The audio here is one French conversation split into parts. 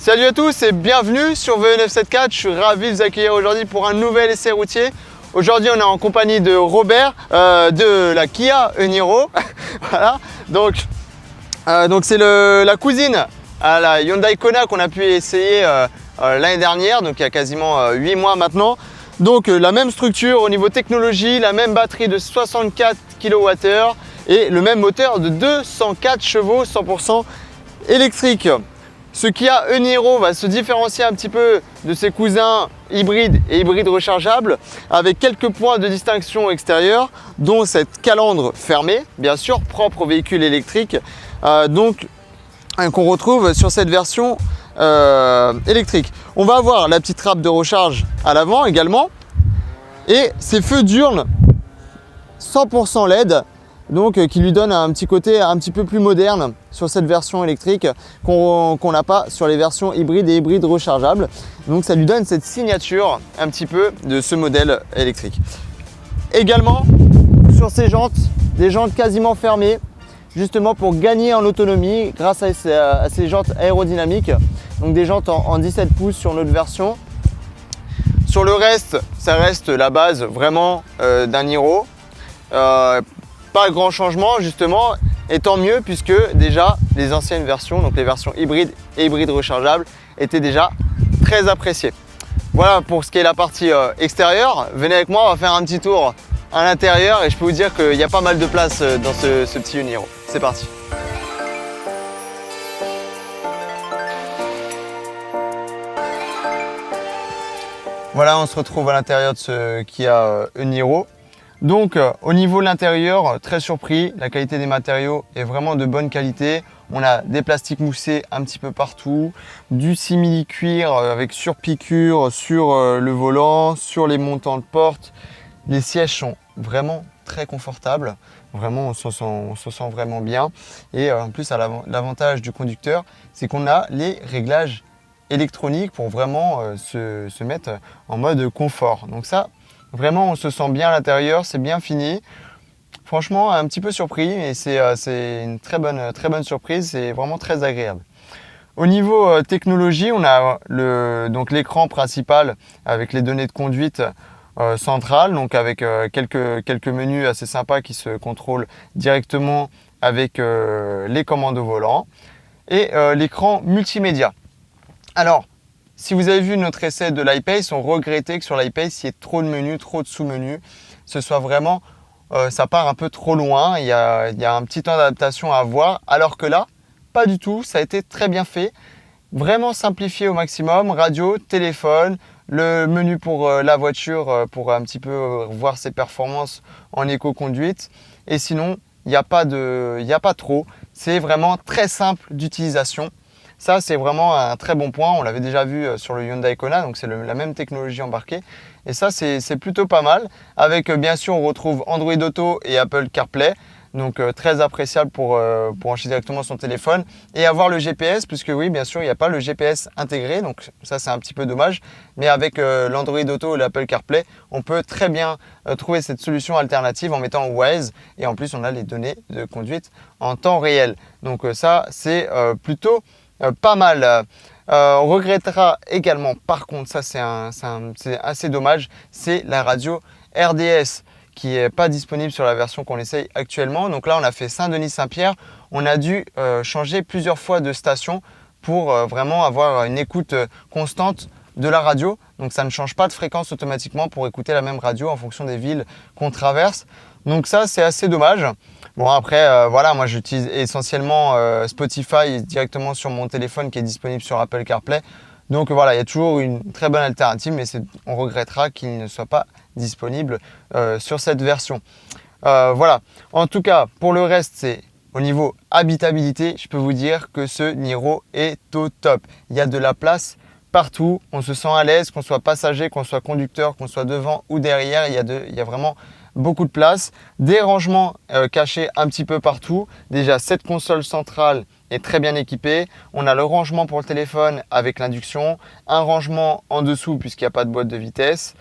Salut à tous et bienvenue sur VE974. Je suis ravi de vous accueillir aujourd'hui pour un nouvel essai routier. Aujourd'hui, on est en compagnie de Robert de la Kia e-Niro. Voilà. Donc c'est la cousine à la Hyundai Kona qu'on a pu essayer l'année dernière, donc il y a quasiment 8 mois maintenant. Donc la même structure au niveau technologie, la même batterie de 64 kWh et le même moteur de 204 chevaux 100% électrique. Ce Kia e-Niro va se différencier un petit peu de ses cousins hybrides et hybrides rechargeables avec quelques points de distinction extérieure, dont cette calandre fermée, bien sûr, propre au véhicule électrique, qu'on retrouve sur cette version électrique. On va avoir la petite trappe de recharge à l'avant également et ces feux diurnes 100% LED. Donc qui lui donne un petit côté un petit peu plus moderne sur cette version électrique qu'on n'a pas sur les versions hybrides et hybrides rechargeables. Donc ça lui donne cette signature un petit peu de ce modèle électrique. Également sur ces jantes, des jantes quasiment fermées, justement pour gagner en autonomie grâce à ces jantes aérodynamiques. Donc des jantes en 17 pouces sur notre version. Sur le reste, ça reste la base vraiment d'un Niro. Pas grand changement justement, et tant mieux puisque déjà les anciennes versions, donc les versions hybrides et hybrides rechargeables, étaient déjà très appréciées. Voilà pour ce qui est la partie extérieure. Venez avec moi, on va faire un petit tour à l'intérieur et je peux vous dire qu'il y a pas mal de place dans ce petit e-Niro. C'est parti. Voilà, on se retrouve à l'intérieur de ce Kia e-Niro. Donc au niveau de l'intérieur, très surpris, la qualité des matériaux est vraiment de bonne qualité. On a des plastiques moussés un petit peu partout, du simili-cuir avec surpiqûre sur le volant, sur les montants de porte. Les sièges sont vraiment très confortables, vraiment on se sent vraiment bien. Et en plus, l'avantage du conducteur, c'est qu'on a les réglages électroniques pour vraiment se mettre en mode confort. Donc ça, vraiment, on se sent bien à l'intérieur, c'est bien fini. Franchement, un petit peu surpris, et c'est une très bonne surprise, c'est vraiment très agréable. Au niveau technologie, on a l'écran principal avec les données de conduite centrale, donc avec quelques menus assez sympas qui se contrôlent directement avec les commandes au volant, et l'écran multimédia. Alors, si vous avez vu notre essai de l'iPace, on regrettait que sur l'iPace, il y ait trop de menus, trop de sous-menus. Ce soit vraiment, ça part un peu trop loin. Il y a un petit temps d'adaptation à avoir. Alors que là, pas du tout. Ça a été très bien fait. Vraiment simplifié au maximum. Radio, téléphone, le menu pour la voiture pour un petit peu voir ses performances en éco-conduite. Et sinon, il n'y a pas trop. C'est vraiment très simple d'utilisation. Ça, c'est vraiment un très bon point. On l'avait déjà vu sur le Hyundai Kona, donc c'est la même technologie embarquée. Et ça, c'est plutôt pas mal. Avec, bien sûr, on retrouve Android Auto et Apple CarPlay. Donc, très appréciable pour enregistrer directement son téléphone. Et avoir le GPS, puisque oui, bien sûr, il n'y a pas le GPS intégré. Donc, ça, c'est un petit peu dommage. Mais avec l'Android Auto et l'Apple CarPlay, on peut très bien trouver cette solution alternative en mettant Waze. Et en plus, on a les données de conduite en temps réel. Donc, ça, c'est plutôt pas mal. On regrettera également, par contre, ça c'est assez dommage, c'est la radio RDS qui n'est pas disponible sur la version qu'on essaye actuellement. Donc là, on a fait Saint-Denis-Saint-Pierre. On a dû changer plusieurs fois de station pour vraiment avoir une écoute constante de la radio. Donc ça ne change pas de fréquence automatiquement pour écouter la même radio en fonction des villes qu'on traverse. Donc ça, c'est assez dommage. Bon, après, voilà, moi j'utilise essentiellement Spotify directement sur mon téléphone qui est disponible sur Apple CarPlay. Donc voilà, il y a toujours une très bonne alternative, mais on regrettera qu'il ne soit pas disponible sur cette version. Voilà, en tout cas, pour le reste, c'est au niveau habitabilité, je peux vous dire que ce Niro est au top. Il y a de la place partout, on se sent à l'aise, qu'on soit passager, qu'on soit conducteur, qu'on soit devant ou derrière, il y a vraiment beaucoup de place, des rangements cachés un petit peu partout. Déjà, cette console centrale est très bien équipée. On a le rangement pour le téléphone avec l'induction, un rangement en dessous puisqu'il n'y a pas de boîte de vitesse,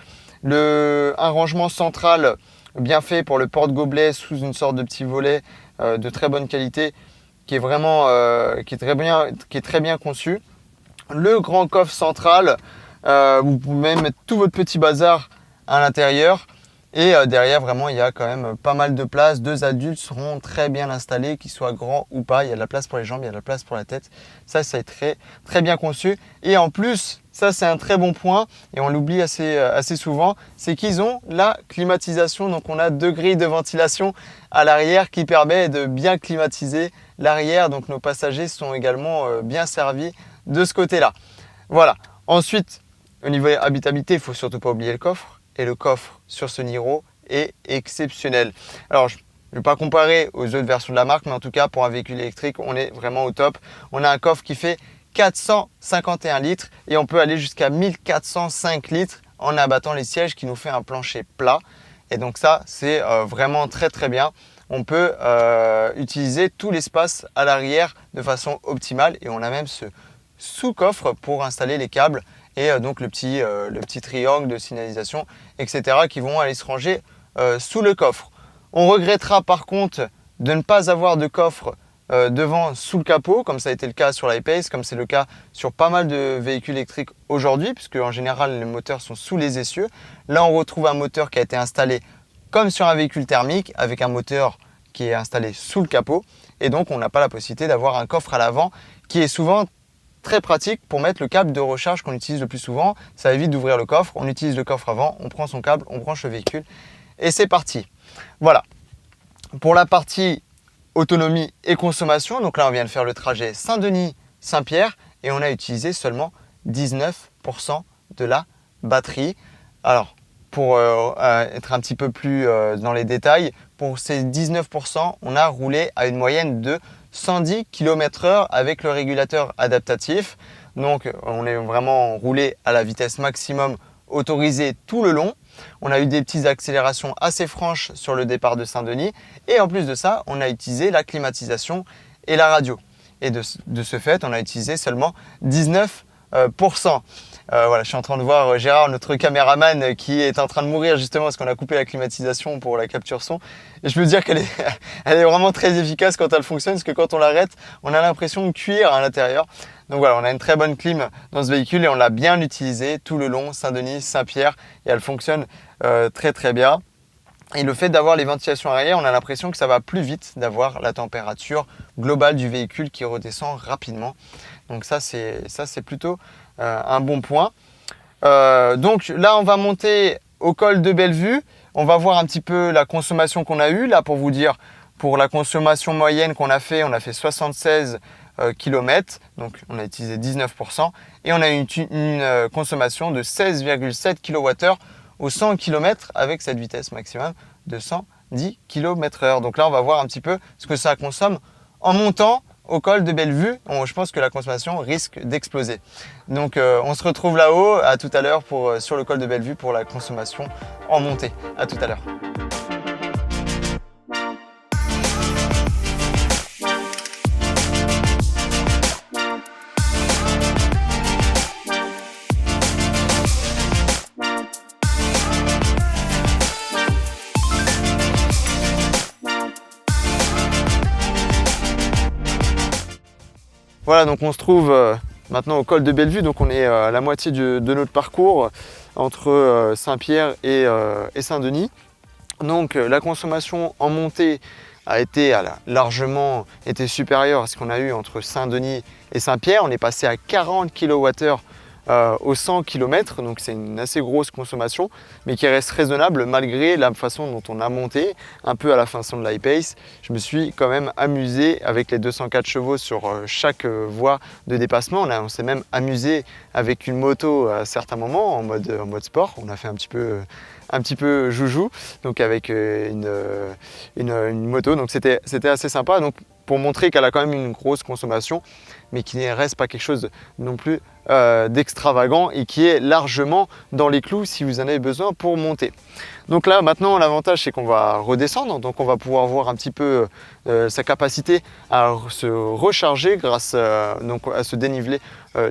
un rangement central bien fait pour le porte-gobelet sous une sorte de petit volet de très bonne qualité qui est vraiment qui est très bien conçu. le grand coffre central. Vous pouvez même mettre tout votre petit bazar à l'intérieur. Et derrière, vraiment, il y a quand même pas mal de place. 2 adultes seront très bien installés, qu'ils soient grands ou pas. Il y a de la place pour les jambes, il y a de la place pour la tête. Ça, c'est très bien conçu. Et en plus, ça, c'est un très bon point, et on l'oublie assez souvent, c'est qu'ils ont la climatisation. Donc, on a 2 grilles de ventilation à l'arrière qui permet de bien climatiser l'arrière. Donc, nos passagers sont également bien servis de ce côté-là. Voilà. Ensuite, au niveau habitabilité, il ne faut surtout pas oublier le coffre. Et le coffre sur ce Niro est exceptionnel. Alors, je ne vais pas comparer aux autres versions de la marque, mais en tout cas, pour un véhicule électrique, on est vraiment au top. On a un coffre qui fait 451 litres et on peut aller jusqu'à 1405 litres en abattant les sièges, qui nous fait un plancher plat. Et donc ça, c'est vraiment très bien. On peut utiliser tout l'espace à l'arrière de façon optimale, et on a même ce sous-coffre pour installer les câbles et donc le petit triangle de signalisation, etc. qui vont aller se ranger sous le coffre. On regrettera par contre de ne pas avoir de coffre devant sous le capot, comme ça a été le cas sur l'I-Pace, comme c'est le cas sur pas mal de véhicules électriques aujourd'hui, puisque en général les moteurs sont sous les essieux. Là, on retrouve un moteur qui a été installé comme sur un véhicule thermique, avec un moteur qui est installé sous le capot, et donc on n'a pas la possibilité d'avoir un coffre à l'avant, qui est souvent très pratique pour mettre le câble de recharge qu'on utilise le plus souvent. Ça évite d'ouvrir le coffre, on utilise le coffre avant, on prend son câble, on branche le véhicule et c'est parti. Voilà. Pour la partie autonomie et consommation, donc là on vient de faire le trajet Saint-Denis-Saint-Pierre et on a utilisé seulement 19% de la batterie. Alors, pour être un petit peu plus dans les détails, pour ces 19%, on a roulé à une moyenne de 110 km/h avec le régulateur adaptatif. Donc on est vraiment roulé à la vitesse maximum autorisée tout le long. On a eu des petites accélérations assez franches sur le départ de Saint-Denis. Et en plus de ça, on a utilisé la climatisation et la radio. Et de ce fait, on a utilisé seulement 19%. Voilà, je suis en train de voir Gérard, notre caméraman, qui est en train de mourir justement parce qu'on a coupé la climatisation pour la capture son. Et je peux dire qu'elle est vraiment très efficace quand elle fonctionne, parce que quand on l'arrête, on a l'impression de cuire à l'intérieur. Donc voilà, on a une très bonne clim dans ce véhicule et on l'a bien utilisé tout le long, Saint-Denis, Saint-Pierre, et elle fonctionne très bien. Et le fait d'avoir les ventilations arrière, on a l'impression que ça va plus vite, d'avoir la température globale du véhicule qui redescend rapidement. Donc ça, c'est plutôt un bon point. Donc là, on va monter au col de Bellevue. On va voir un petit peu la consommation qu'on a eue. Là, pour vous dire, pour la consommation moyenne qu'on a fait, on a fait 76 km. Donc, on a utilisé 19%. Et on a eu une consommation de 16,7 kWh au 100 km avec cette vitesse maximum de 110 km/h. Donc là, on va voir un petit peu ce que ça consomme en montant au col de Bellevue. Je pense que la consommation risque d'exploser. Donc on se retrouve là-haut. À tout à l'heure sur le col de Bellevue pour la consommation en montée. À tout à l'heure. Voilà, donc on se trouve maintenant au col de Bellevue, donc on est à la moitié de notre parcours entre Saint-Pierre et Saint-Denis. Donc la consommation en montée a largement été supérieure à ce qu'on a eu entre Saint-Denis et Saint-Pierre. On est passé à 40 kWh au 100 km, donc c'est une assez grosse consommation, mais qui reste raisonnable malgré la façon dont on a monté, un peu à la façon de l'I-Pace. Je me suis quand même amusé avec les 204 chevaux sur chaque voie de dépassement. On s'est même amusé avec une moto à certains moments en mode sport. On a fait un petit peu joujou, donc avec une moto, donc c'était assez sympa, donc pour montrer qu'elle a quand même une grosse consommation, mais qui ne reste pas quelque chose non plus d'extravagant et qui est largement dans les clous si vous en avez besoin pour monter. Donc là maintenant l'avantage c'est qu'on va redescendre, donc on va pouvoir voir un petit peu sa capacité à se recharger grâce donc à ce dénivelé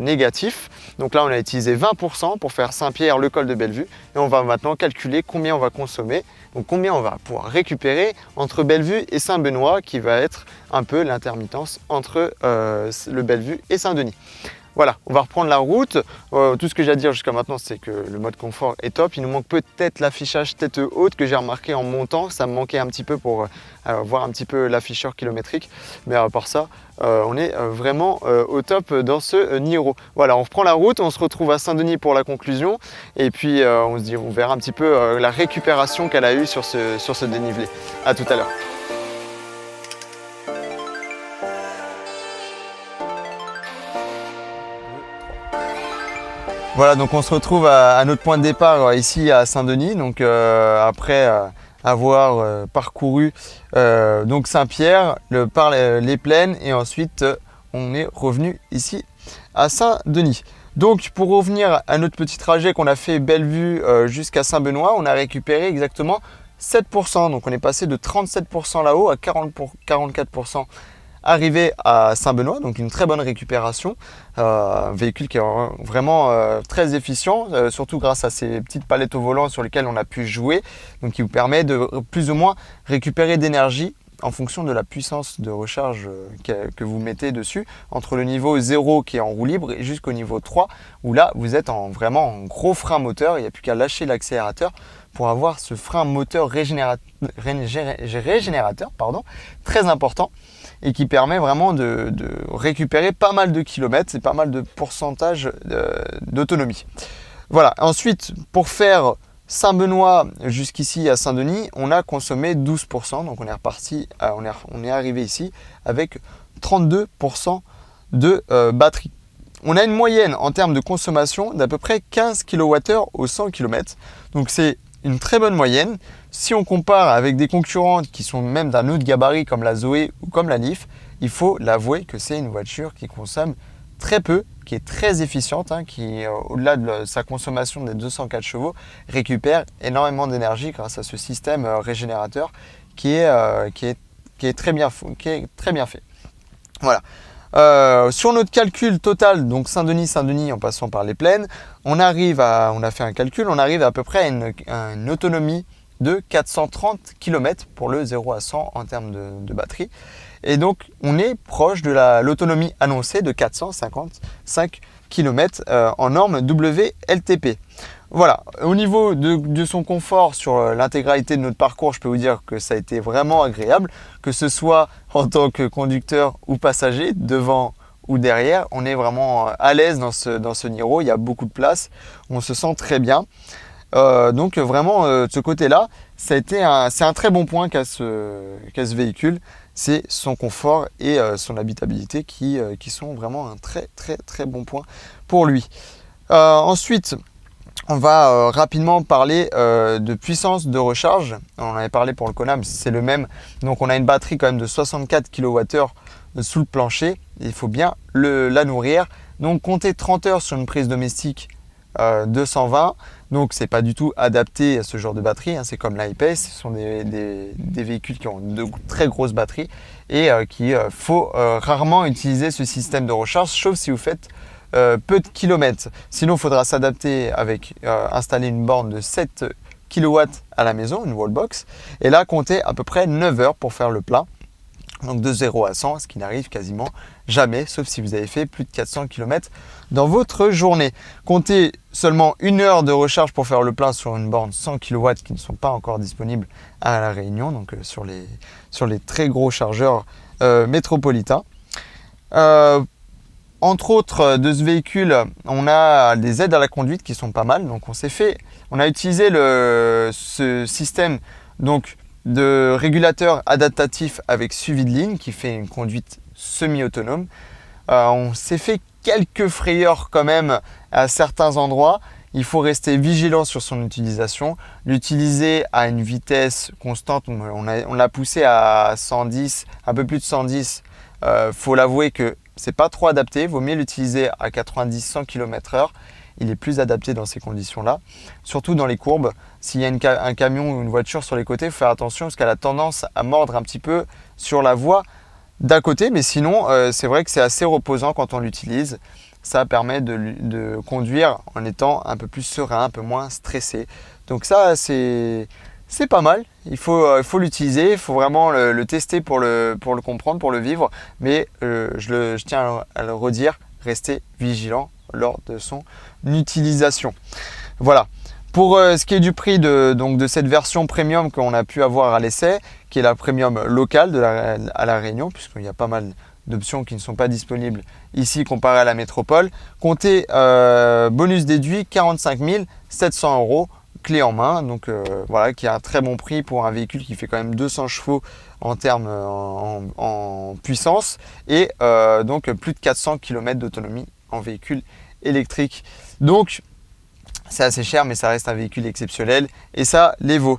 négatif. Donc là on a utilisé 20% pour faire Saint-Pierre, le col de Bellevue, et on va maintenant calculer combien on va consommer, donc combien on va pouvoir récupérer entre Bellevue et Saint-Benoît, qui va être un peu l'intermittence entre le Bellevue et Saint-Denis. Voilà, on va reprendre la route. Tout ce que j'ai à dire jusqu'à maintenant, c'est que le mode confort est top. Il nous manque peut-être l'affichage tête haute que j'ai remarqué en montant. Ça me manquait un petit peu pour voir un petit peu l'afficheur kilométrique. Mais à part ça, on est vraiment au top dans ce Niro. Voilà, on reprend la route. On se retrouve à Saint-Denis pour la conclusion. Et puis, on verra un petit peu la récupération qu'elle a eue sur ce dénivelé. À tout à l'heure. Voilà, donc on se retrouve à notre point de départ ici à Saint-Denis. Donc après avoir parcouru donc Saint-Pierre, par les plaines, et ensuite on est revenu ici à Saint-Denis. Donc pour revenir à notre petit trajet qu'on a fait Bellevue jusqu'à Saint-Benoît, on a récupéré exactement 7%. Donc on est passé de 37% là-haut à 44% arrivé à Saint-Benoît, donc une très bonne récupération. Un véhicule qui est vraiment très efficient, surtout grâce à ces petites palettes au volant sur lesquelles on a pu jouer, donc qui vous permet de plus ou moins récupérer d'énergie en fonction de la puissance de recharge que vous mettez dessus, entre le niveau 0 qui est en roue libre et jusqu'au niveau 3 où là vous êtes vraiment en gros frein moteur. Il n'y a plus qu'à lâcher l'accélérateur pour avoir ce frein moteur régénérateur très important, et qui permet vraiment de récupérer pas mal de kilomètres et pas mal de pourcentage d'autonomie. Voilà, ensuite pour faire Saint-Benoît jusqu'ici à Saint-Denis, on a consommé 12%, donc on est reparti, on est arrivé ici avec 32% de batterie. On a une moyenne en termes de consommation d'à peu près 15 kWh au 100 km, donc c'est une très bonne moyenne. Si on compare avec des concurrentes qui sont même d'un autre gabarit comme la Zoé ou comme la Leaf, il faut l'avouer que c'est une voiture qui consomme très peu, qui est très efficiente, qui au-delà de sa consommation des 204 chevaux, récupère énormément d'énergie grâce à ce système régénérateur qui est très bien fait. Voilà. Sur notre calcul total, donc Saint-Denis en passant par les plaines, on a fait un calcul, on arrive à peu près à une autonomie de 430 km pour le 0 à 100 en termes de batterie. Et donc on est proche de l'autonomie annoncée de 455 km en norme WLTP. Voilà, au niveau de son confort sur l'intégralité de notre parcours, je peux vous dire que ça a été vraiment agréable, que ce soit en tant que conducteur ou passager, devant ou derrière, on est vraiment à l'aise dans ce Niro, il y a beaucoup de place, on se sent très bien. Donc vraiment, de ce côté-là, c'est un très bon point qu'a ce véhicule, c'est son confort et son habitabilité qui sont vraiment un très très très bon point pour lui. Ensuite, on va rapidement parler de puissance de recharge. On en avait parlé pour le Kona, mais c'est le même. Donc on a une batterie quand même de 64 kWh sous le plancher. Il faut bien la nourrir. Donc comptez 30 heures sur une prise domestique 220. Donc c'est pas du tout adapté à ce genre de batterie. C'est comme l'I-Pace. Ce sont des véhicules qui ont de très grosses batteries et qu'il faut rarement utiliser ce système de recharge, sauf si vous faites peu de kilomètres. Sinon, il faudra s'adapter avec installer une borne de 7 kW à la maison, une wallbox. Et là, comptez à peu près 9 heures pour faire le plein. Donc de 0 à 100, ce qui n'arrive quasiment jamais, sauf si vous avez fait plus de 400 km dans votre journée. Comptez seulement 1 heure de recharge pour faire le plein sur une borne 100 kW qui ne sont pas encore disponibles à La Réunion, donc sur les très gros chargeurs métropolitains. Entre autres de ce véhicule, on a des aides à la conduite qui sont pas mal. Donc on a utilisé ce système donc de régulateur adaptatif avec suivi de ligne qui fait une conduite semi-autonome. On s'est fait quelques frayeurs quand même à certains endroits. Il faut rester vigilant sur son utilisation, l'utiliser à une vitesse constante. On l'a poussé à 110, un peu plus de 110. Faut l'avouer que c'est pas trop adapté. Vaut mieux l'utiliser à 90-100 km/h. Il est plus adapté dans ces conditions-là, surtout dans les courbes. S'il y a un camion ou une voiture sur les côtés, il faut faire attention parce qu'elle a tendance à mordre un petit peu sur la voie d'à côté. Mais sinon, c'est vrai que c'est assez reposant quand on l'utilise. Ça permet de conduire en étant un peu plus serein, un peu moins stressé. Donc ça, c'est pas mal. Il faut l'utiliser, il faut vraiment le tester pour le comprendre, pour le vivre. Mais je tiens à le redire, rester vigilant lors de son utilisation. Voilà. Pour ce qui est du prix de cette version premium qu'on a pu avoir à l'essai, qui est la premium locale à La Réunion, puisqu'il y a pas mal d'options qui ne sont pas disponibles ici comparé à la métropole, comptez bonus déduit 45 700 €, clé en main, donc voilà, qui a un très bon prix pour un véhicule qui fait quand même 200 chevaux en termes en puissance et donc plus de 400 km d'autonomie en véhicule électrique. Donc c'est assez cher, mais ça reste un véhicule exceptionnel et ça les vaut.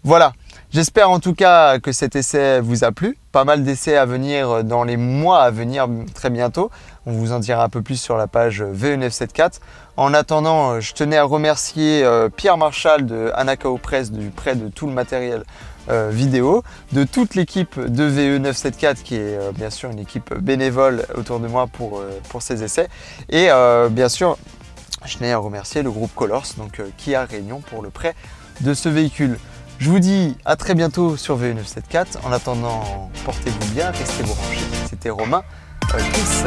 Voilà, j'espère en tout cas que cet essai vous a plu. Pas mal d'essais à venir dans les mois à venir très bientôt. On vous en dira un peu plus sur la page VE974. En attendant, je tenais à remercier Pierre Marchal de Anacao Press du prêt de tout le matériel vidéo, de toute l'équipe de VE974 qui est bien sûr une équipe bénévole autour de moi pour ces essais. Et bien sûr, je tenais à remercier le groupe Colors, donc Kia Réunion, pour le prêt de ce véhicule. Je vous dis à très bientôt sur VE974. En attendant, portez-vous bien, restez branchés. C'était Romain. Peace.